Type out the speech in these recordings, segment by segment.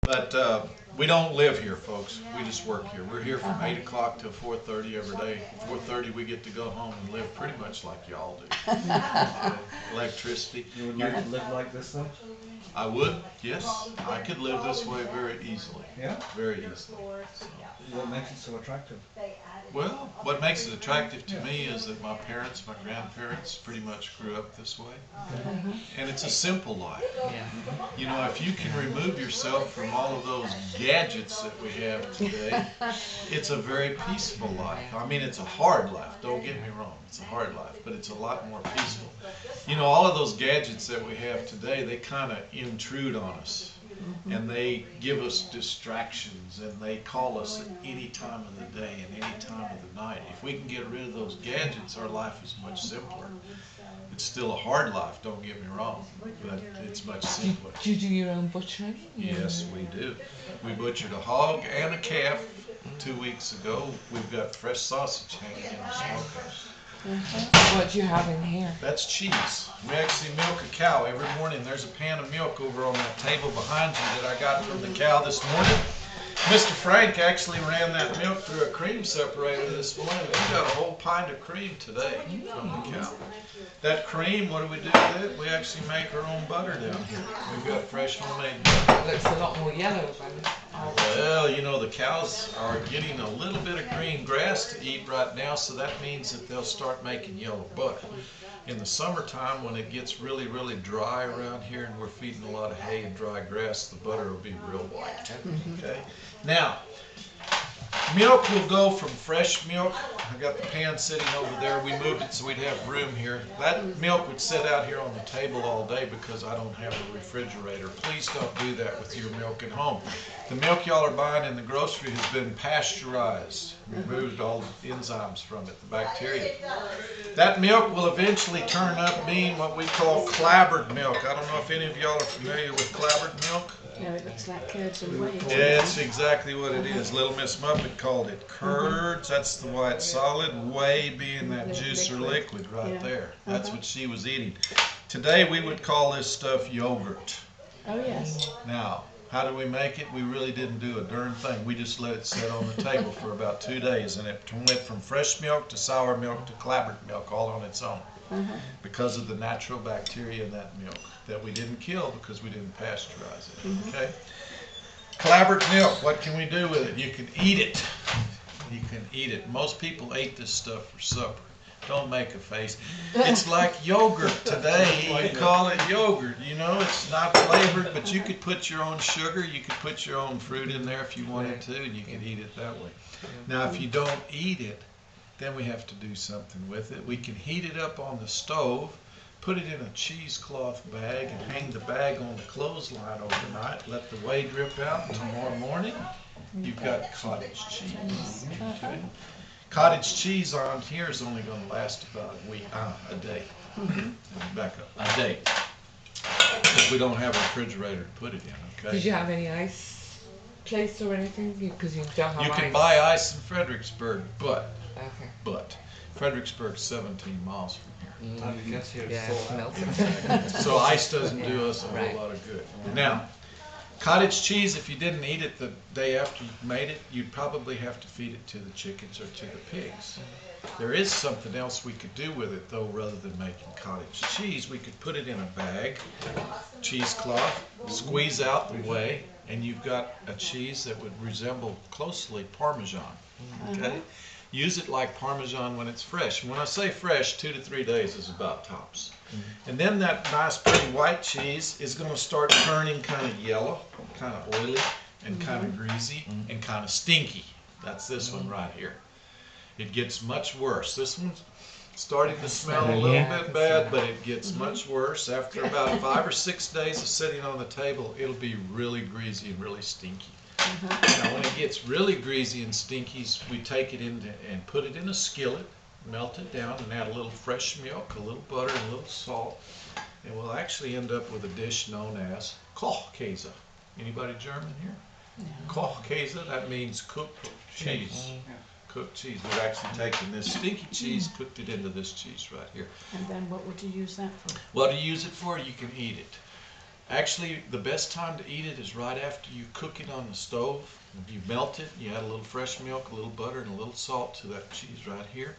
But we don't live here, folks. We just work here. We're here from 8 o'clock till 4:30 every day. 4:30 we get to go home and live pretty much like y'all do. Electricity. You would like to live like this though? I would, yes. I could live this way very easily. Yeah? Very easily. So. What makes it so attractive? Well, what makes it attractive to me is that my parents, my grandparents pretty much grew up this way. And it's a simple life. You know, if you can remove yourself from all of those gadgets that we have today, it's a very peaceful life. I mean, it's a hard life, don't get me wrong. It's a hard life, but it's a lot more peaceful. You know, all of those gadgets that we have today, they kind of intrude on us. And they give us distractions, and they call us at any time of the day and any time of the night. If we can get rid of those gadgets, our life is much simpler. It's still a hard life, don't get me wrong, but it's much simpler. Do you do your own butchering? Yes, we do. We butchered a hog and a calf 2 weeks ago. We've got fresh sausage hanging in the smokehouse. What do you have in here? That's cheese. We actually milk a cow every morning. There's a pan of milk over on that table behind you that I got from the cow this morning. Mr. Frank actually ran that milk through a cream separator this morning. We got a whole pint of cream today from the cow. That cream, what do we do with it? We actually make our own butter down here. We've got fresh homemade butter. It looks a lot more yellow than Well, you know, the cows are getting a little bit of green grass to eat right now, so that means that they'll start making yellow butter. In the summertime, when it gets really, really dry around here and we're feeding a lot of hay and dry grass, the butter will be real white. Okay? Now, milk will go from fresh milk. I got the pan sitting over there. We moved it so we'd have room here. That milk would sit out here on the table all day because I don't have a refrigerator. Please don't do that with your milk at home. The milk y'all are buying in the grocery has been pasteurized. Removed all the enzymes from it, the bacteria. That milk will eventually turn up being what we call clabbered milk. I don't know if any of y'all are familiar with clabbered milk. Yeah, it looks like curds and whey. Yeah, it's exactly what it is. Little Miss Muppet called it curds. That's the white solid. Whey being that juice or liquid right there. That's what she was eating. Today we would call this stuff yogurt. Oh, yes. Now, how do we make it? We really didn't do a darn thing. We just let it sit on the table for about 2 days, and it went from fresh milk to sour milk to clabbered milk all on its own because of the natural bacteria in that milk that we didn't kill because we didn't pasteurize it. Okay? Clabbered milk, what can we do with it? You can eat it. You can eat it. Most people ate this stuff for supper. Don't make a face. It's like yogurt today. You call it yogurt. You know, it's not flavored, but you could put your own sugar. You could put your own fruit in there if you wanted to, and you could eat it that way. Now, if you don't eat it, then we have to do something with it. We can heat it up on the stove, put it in a cheesecloth bag, and hang the bag on the clothesline overnight. Let the whey drip out, and tomorrow morning, you've got cottage cheese. Okay? Cottage cheese on here is only going to last about a day. Back up, a day. Because we don't have a refrigerator to put it in, okay? Did you have any ice place or anything? Because you don't have You ice. can buy ice in Fredericksburg, but Okay. Fredericksburg's 17 miles from here. I guess here Yeah, it's it's melting. So ice doesn't do us a whole lot of good. Now, cottage cheese, if you didn't eat it the day after you made it, you'd probably have to feed it to the chickens or to the pigs. There is something else we could do with it, though, rather than making cottage cheese. We could put it in a bag, cheesecloth, squeeze out the whey, and you've got a cheese that would resemble closely Parmesan. Okay? Use it like Parmesan when it's fresh. And when I say fresh, 2 to 3 days is about tops. And then that nice pretty white cheese is going to start turning kind of yellow, kind of oily, and kind of greasy, and kind of stinky. That's this one right here. It gets much worse. This one's starting to smell a little bit bad, but it gets much worse. After about 5 or 6 days of sitting on the table, it'll be really greasy and really stinky. Now, when it gets really greasy and stinky, we take it in and put it in a skillet, melt it down, and add a little fresh milk, a little butter, and a little salt. And we'll actually end up with a dish known as Kochkäse. Anybody German here? Kochkäse, that means cooked cheese. Cooked cheese. We've actually taken this stinky cheese, cooked it into this cheese right here. And then what would you use that for? What do you use it for? You can eat it. Actually, the best time to eat it is right after you cook it on the stove. You melt it, you add a little fresh milk, a little butter, and a little salt to that cheese right here.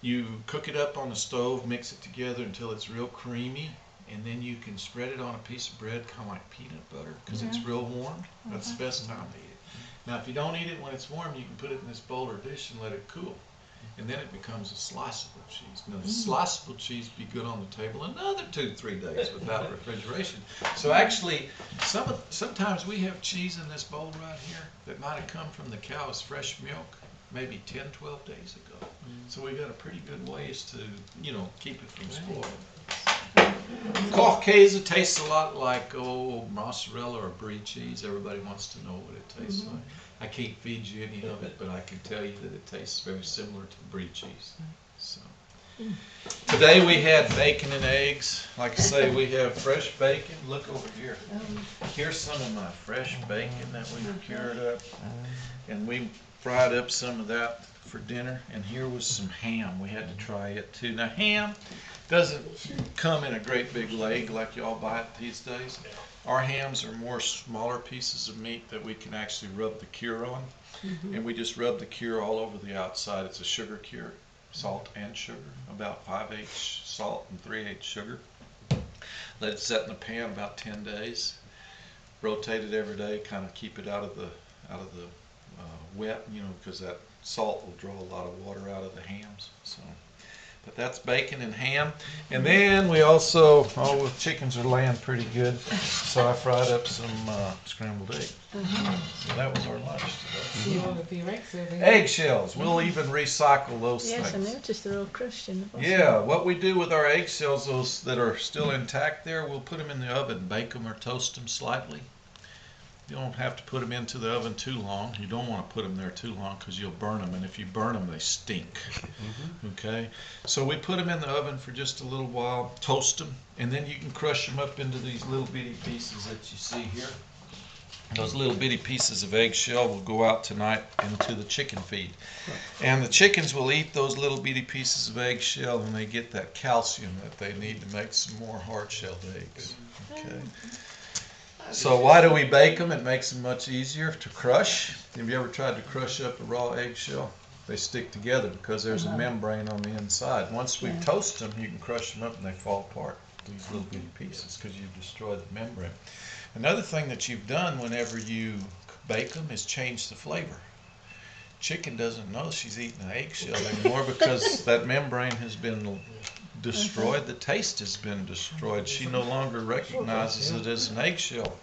You cook it up on the stove, mix it together until it's real creamy, and then you can spread it on a piece of bread, kind of like peanut butter, because it's real warm. That's the best time to eat it. Now, if you don't eat it when it's warm, you can put it in this bowl or dish and let it cool. And then it becomes a sliceable cheese. Now, the sliceable cheese be good on the table another 2-3 days without refrigeration. So actually, sometimes we have cheese in this bowl right here that might have come from the cow's fresh milk maybe 10-12 days ago. So we got a pretty good ways to, keep it from spoiling. Caucasian tastes a lot like mozzarella or brie cheese. Everybody wants to know what it tastes like. I can't feed you any of it, but I can tell you that it tastes very similar to brie cheese. So today we had bacon and eggs. Like I say, we have fresh bacon. Look over here. Here's some of my fresh bacon that we cured up, and we fried up some of that for dinner. And here was some ham. We had to try it too. Now ham doesn't come in a great big leg like y'all buy it these days. Our hams are more smaller pieces of meat that we can actually rub the cure on. And we just rub the cure all over the outside. It's a sugar cure, salt and sugar, about 5/8 salt and 3/8 sugar. Let it set in the pan about 10 days. Rotate it every day, kind of keep it out of the wet, because that salt will draw a lot of water out of the hams. So. But that's bacon and ham. And then we also, the chickens are laying pretty good, so I fried up some scrambled eggs. So that was our lunch today. You want a few eggs over here? Eggshells, we'll even recycle those Yes, I things. noticed they're all crushed in the bottom. Yeah, what we do with our eggshells, those that are still intact there, we'll put them in the oven, bake them or toast them slightly. You don't have to put them into the oven too long. You don't want to put them there too long because you'll burn them, and if you burn them, they stink. Okay? So we put them in the oven for just a little while, toast them, and then you can crush them up into these little bitty pieces that you see here. Those little bitty pieces of eggshell will go out tonight into the chicken feed. And the chickens will eat those little bitty pieces of eggshell, and they get that calcium that they need to make some more hard-shelled eggs. Okay? So why do we bake them? It makes them much easier to crush. Have you ever tried to crush up a raw eggshell? They stick together because there's a membrane on the inside. Once we toast them, you can crush them up and they fall apart, these little bitty pieces, because you've destroyed the membrane. Another thing that you've done whenever you bake them is change the flavor. Chicken doesn't know she's eating an eggshell anymore because that membrane has been destroyed. The taste has been destroyed. She no longer recognizes it as an eggshell.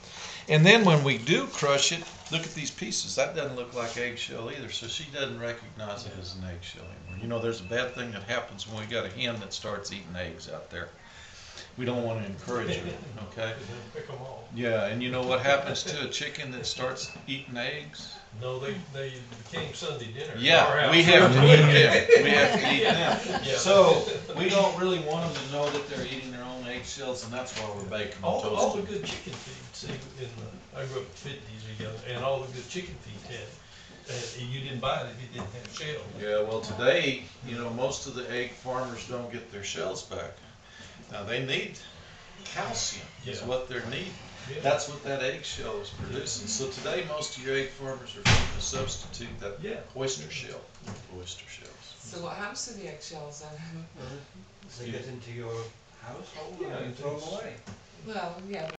And then when we do crush it, look at these pieces. That doesn't look like eggshell either, so she doesn't recognize it as an eggshell anymore. There's a bad thing that happens when we got a hen that starts eating eggs out there. We don't want to encourage her, okay? Pick them all. Yeah, and you know what happens to a chicken that starts eating eggs? No, they became Sunday dinner. Yeah, we have to eat them. We have to eat them. Yeah. So we don't really want them to know that they're eating their own eggshells, and that's why we're baking them, All the toasting. good chicken feed, see, I grew up in the 50s ago, and all the good chicken feed had, you didn't buy it if you didn't have shell. Yeah, well today, most of the egg farmers don't get their shells back. Now they need calcium is Yeah. what they're needing. Yeah. That's what that eggshell is producing. So today most of your egg farmers are going to substitute that oyster shell with oyster shells. So what happens to the eggshells then? They get into your household Yeah, and throw them away. Well, yeah.